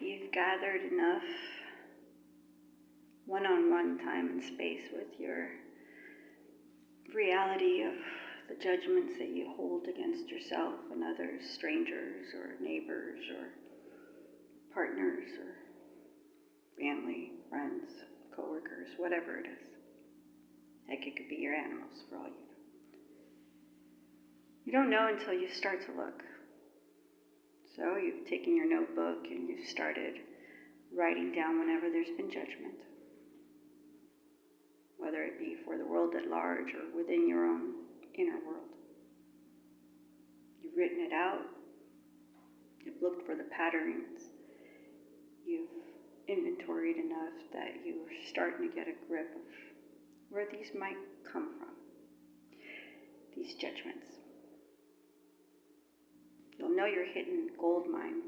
you've gathered enough one-on-one time and space with your reality of the judgments that you hold against yourself and others, strangers or neighbors or partners or family, friends, coworkers, whatever it is. Heck, it could be your animals for all you know. You don't know until you start to look. So you've taken your notebook and you've started writing down whenever there's been judgment, whether it be for the world at large or within your own inner world. You've written it out. You've looked for the patterns. You've inventoried enough that you're starting to get a grip of where these might come from, these judgments. You'll know you're hitting gold mine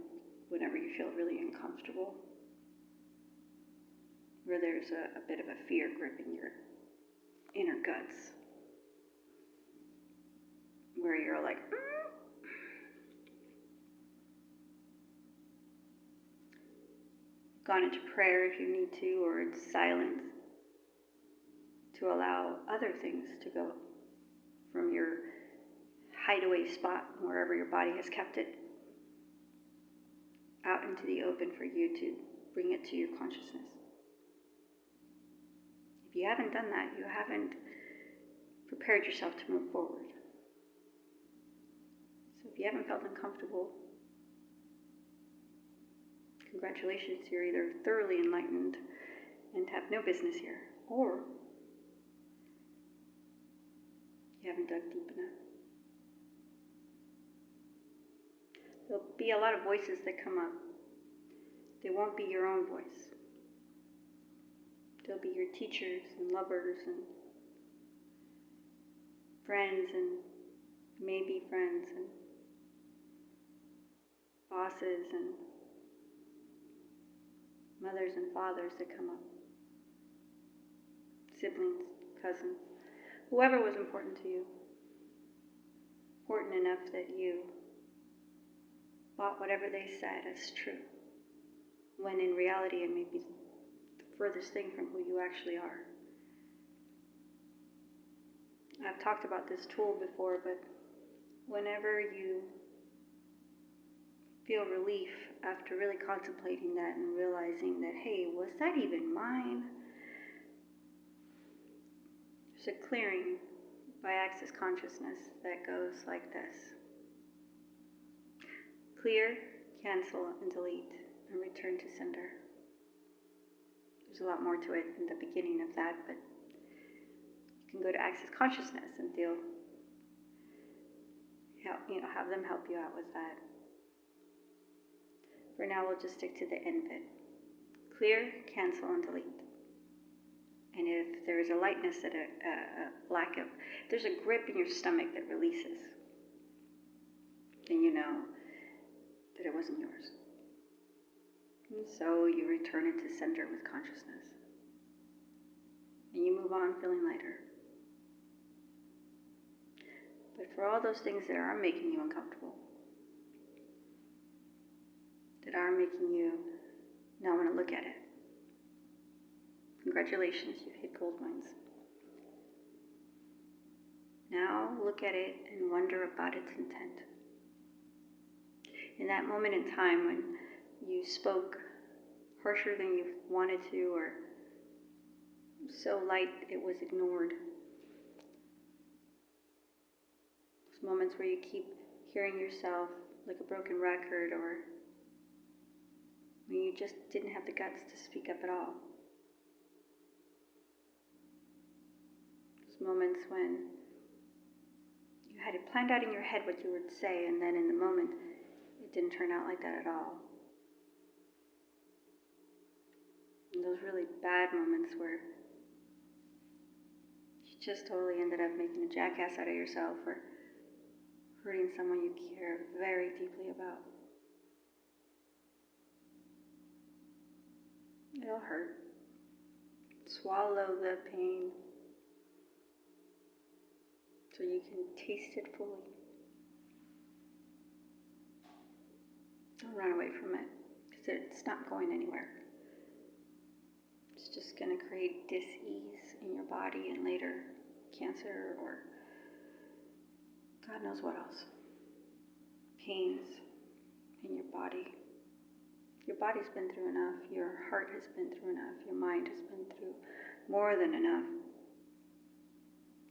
whenever you feel really uncomfortable, where there's a bit of a fear gripping your inner guts, where you're like, gone into prayer if you need to, or in silence, to allow other things to go from your hideaway spot, wherever your body has kept it, out into the open for you to bring it to your consciousness. If you haven't done that, you haven't prepared yourself to move forward. So if you haven't felt uncomfortable, congratulations, you're either thoroughly enlightened and have no business here, or you haven't dug deep enough. There'll be a lot of voices that come up. They won't be your own voice. They'll be your teachers and lovers and friends and maybe friends and bosses and mothers and fathers that come up. Siblings, cousins, whoever was important to you. Important enough that you bought whatever they said as true, when in reality it may be the furthest thing from who you actually are. I've talked about this tool before, but whenever you feel relief after really contemplating that and realizing that, hey, was that even mine? There's a clearing by access consciousness that goes like this. Clear, cancel, and delete, and return to sender. There's a lot more to it in the beginning of that, but you can go to access consciousness and have them help you out with that. For now, we'll just stick to the end bit. Clear, cancel, and delete. And if there is a lightness that there's a grip in your stomach that releases, then you know that it wasn't yours. And so you return it to center with consciousness. And you move on feeling lighter. But for all those things that are making you uncomfortable, that are making you not want to look at it, congratulations, you've hit gold mines. Now look at it and wonder about its intent. In that moment in time when you spoke harsher than you wanted to, or so light it was ignored. Those moments where you keep hearing yourself like a broken record, or when you just didn't have the guts to speak up at all. Those moments when you had it planned out in your head what you would say, and then in the moment it didn't turn out like that at all. And those really bad moments where you just totally ended up making a jackass out of yourself, or hurting someone you care very deeply about. It'll hurt. Swallow the pain so you can taste it fully. Don't run away from it, because that it's not going anywhere. It's just going to create dis-ease in your body and later cancer or God knows what else. Pains in your body. Your body's been through enough. Your heart has been through enough. Your mind has been through more than enough.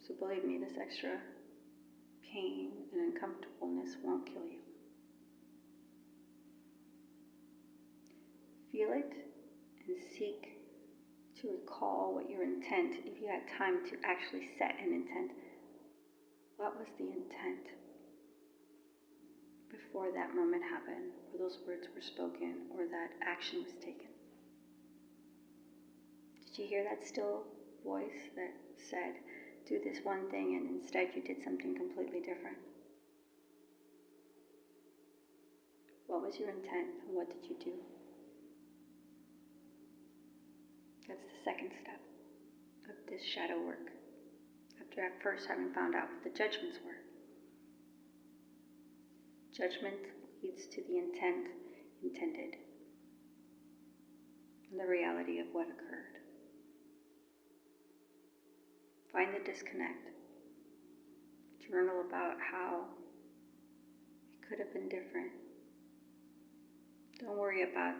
So believe me, this extra pain and uncomfortableness won't kill you. Feel it and seek to recall what your intent, if you had time to actually set an intent. What was the intent before that moment happened, or those words were spoken, or that action was taken? Did you hear that still voice that said, do this one thing, and instead you did something completely different? What was your intent, and what did you do? That's the second step of this shadow work, after at first having found out what the judgments were. Judgment leads to the intent intended, and the reality of what occurred. Find the disconnect. Journal about how it could have been different. Don't worry about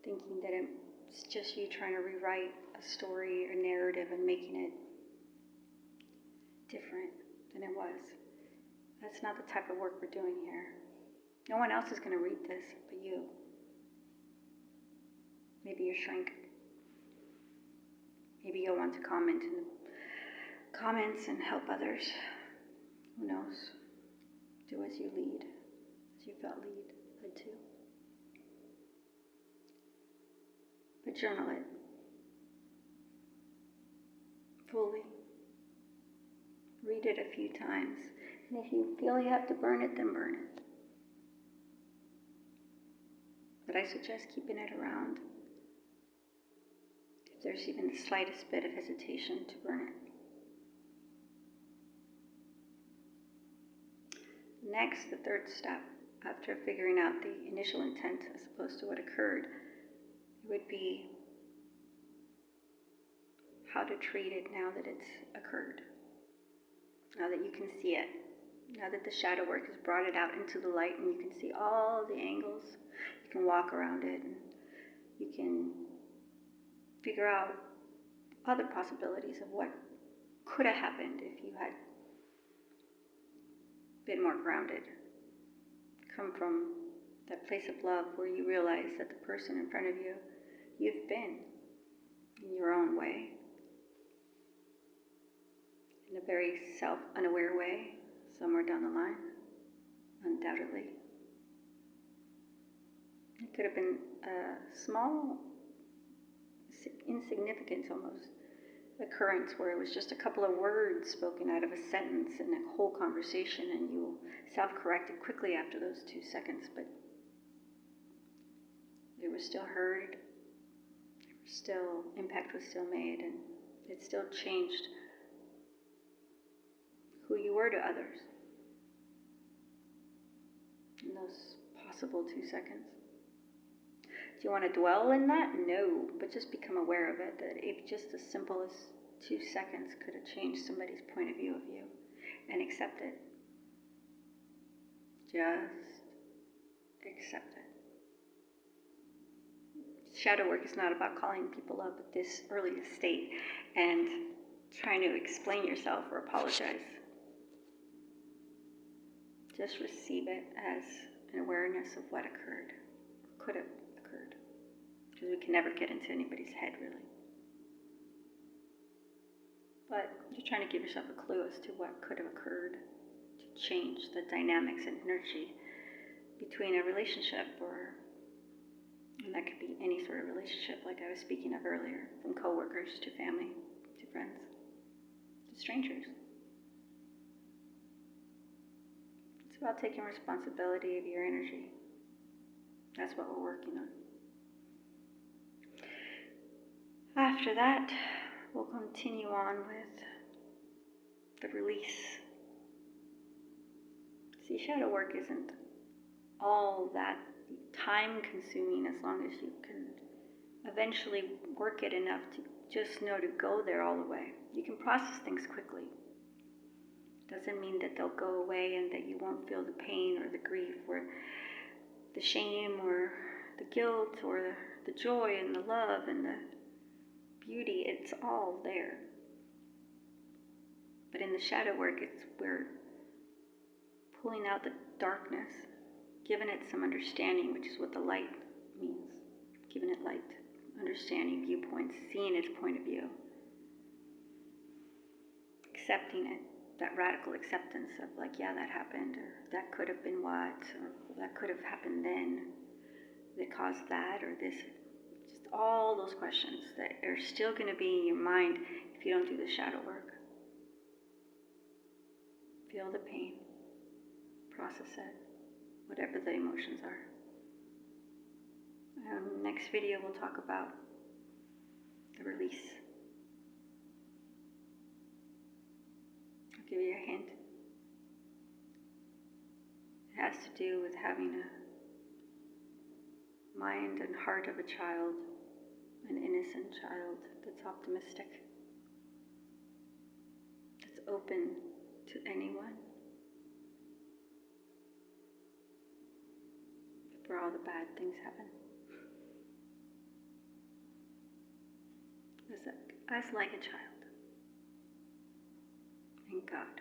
thinking that it's just you trying to rewrite a story or narrative and making it different than it was. That's not the type of work we're doing here. No one else is going to read this but you. Maybe your shrink. Maybe you'll want to comment in the comments and help others. Who knows? Do as you lead, as you felt led to. But journal it fully. Read it a few times. And if you feel you have to burn it, then burn it. But I suggest keeping it around if there's even the slightest bit of hesitation to burn it. Next, the third step, after figuring out the initial intent as opposed to what occurred, would be how to treat it now that it's occurred. Now that you can see it. Now that the shadow work has brought it out into the light and you can see all the angles, you can walk around it and you can figure out other possibilities of what could have happened if you had been more grounded. Come from that place of love where you realize that the person in front of you, you've been in your own way, in a very self-unaware way, somewhere down the line, undoubtedly. It could have been a small, insignificant almost, occurrence where it was just a couple of words spoken out of a sentence in a whole conversation, and you self-corrected quickly after those 2 seconds, but it was still heard, impact was still made, and it still changed who you were to others in those possible 2 seconds. Do you want to dwell in that? No, but just become aware of it, that if just as simple as 2 seconds could have changed somebody's point of view of you, and accept it. Just accept it. Shadow work is not about calling people up at this early state and trying to explain yourself or apologize. Just receive it as an awareness of what occurred, or could have occurred. Because we can never get into anybody's head, really. But you're trying to give yourself a clue as to what could have occurred to change the dynamics and energy between a relationship, and that could be any sort of relationship like I was speaking of earlier, from coworkers to family, to friends, to strangers. It's about taking responsibility of your energy. That's what we're working on. After that, we'll continue on with the release. See, shadow work isn't all that time consuming as long as you can eventually work it enough to just know to go there all the way. You can process things quickly. Doesn't mean that they'll go away and that you won't feel the pain or the grief or the shame or the guilt or the joy and the love and the beauty. It's all there. But in the shadow work, we're pulling out the darkness, giving it some understanding, which is what the light means. Giving it light, understanding, viewpoints, seeing its point of view. Accepting it, that radical acceptance of like, yeah, that happened, or that could have been what, or that could have happened then, that caused that, or this. Just all those questions that are still going to be in your mind if you don't do the shadow work. Feel the pain, process it, whatever the emotions are. Next video we'll talk about the release. I'll give you a hint. It has to do with having a mind and heart of a child, an innocent child that's optimistic, that's open to anyone, for all the bad things happen. As like a child. And God.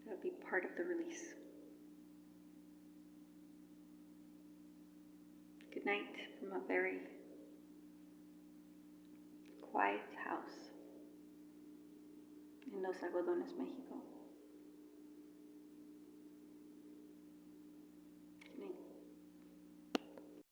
That would be part of the release. Good night from a very quiet house in Los Algodones, Mexico.